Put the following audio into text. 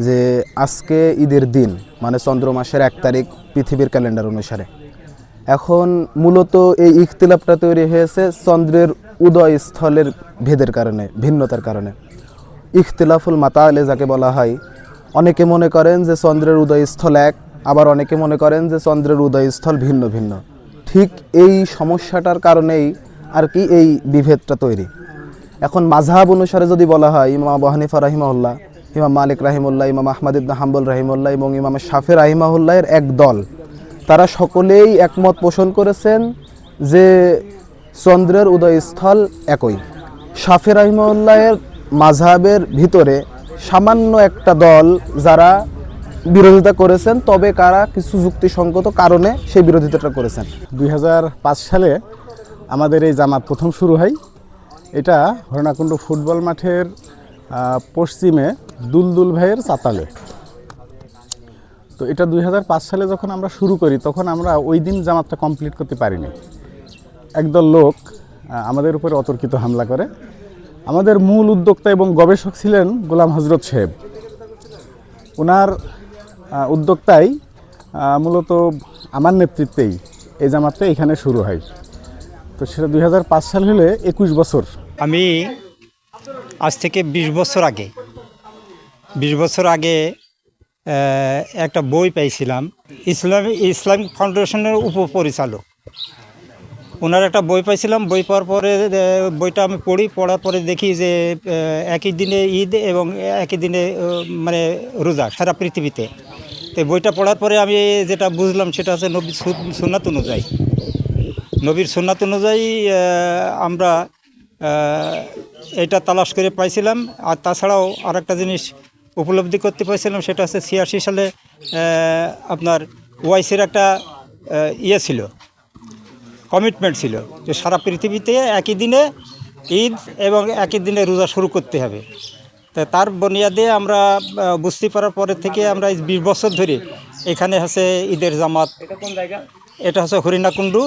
যে আজকে ঈদের দিন মানে চন্দ্র মাসের 1 তারিখ পৃথিবীর ক্যালেন্ডার অনুসারে। এখন মূলত এই ইখতিলাফটা তৈরি হয়েছে চন্দ্রের উদয় স্থলের ভেদের কারণে, ভিন্নতার কারণে। ইখতিলাফুল মাতালে যাকে বলা হয়, অনেকে মনে করেন যে চন্দ্রের উদয়স্থল এক, আবার অনেকে মনে করেন যে চন্দ্রের উদয়স্থল ভিন্ন ভিন্ন। ঠিক এই সমস্যাটার কারণেই আর কি এই বিভেদটা তৈরি। এখন মাযহাব অনুসারে যদি বলা হয়, ইমাম আবু হানিফা রাহিমাহুল্লাহ, ইমাম মালিক রাহিমাহুল্লাহ, ইমাম আহমদ ইবনে হাম্বল রাহিমাহুল্লাহ এবং ইমাম শাফি রাহিমাহুল্লাহের এক দল, তারা সকলেই একমত পোষণ করেছেন যে চন্দ্রের উদয়স্থল একই। শাফি রাহিমাহুল্লাহের মাযহাবের ভিতরে সামান্য একটা দল যারা বিরোধিতা করেছেন, তবে কারা কিছু যুক্তিসঙ্গত কারণে সেই বিরোধিতাটা করেছেন। 2005 সালে আমাদের এই জামাত প্রথম শুরু হয়। এটা হরনাকুণ্ড ফুটবল মাঠের পশ্চিমে দুলদুল ভাইয়ের চাতালে। তো এটা 2005 সালে যখন আমরা শুরু করি, তখন আমরা ওই দিন জামাতটা কমপ্লিট করতে পারিনি। একদল লোক আমাদের উপরে অতর্কিত হামলা করে। আমাদের মূল উদ্যোক্তা এবং গবেষক ছিলেন গোলাম হজরত সাহেব। ওনার উদ্যোক্তায় মূলত আমার নেতৃত্বেই এই জামাতটা এখানে শুরু হয়। তো সেটা 2005 সাল হলে 21 বছর। আমি আজ থেকে 20 বছর আগে একটা বই পেয়েছিলাম, ইসলামিক ফাউন্ডেশনের উপপরিচালক। ওনার একটা বই পাইছিলাম। বই পাওয়ার পরে বইটা আমি পড়ার পরে দেখি যে একই দিনে ঈদ এবং একই দিনে মানে রোজা সারা পৃথিবীতে। তো বইটা পড়ার পরে আমি যেটা বুঝলাম সেটা হচ্ছে নবীর সুন্নাত অনুযায়ী আমরা এটা তালাশ করে পাইছিলাম। আর তাছাড়াও আর একটা জিনিস উপলব্ধি করতে পারছিলাম, সেটা হচ্ছে 86 সালে আপনার ওয়াইসির একটা ছিল, কমিটমেন্ট ছিল যে সারা পৃথিবীতে একই দিনে ঈদ এবং একই দিনে রোজা শুরু করতে হবে। তা তার বুনিয়াদে আমরা বুঝতে পারার পরে থেকে আমরা 20 বছর ধরে এখানে হচ্ছে ঈদের জামাত। এটা হচ্ছে হরিণাকুণ্ডু।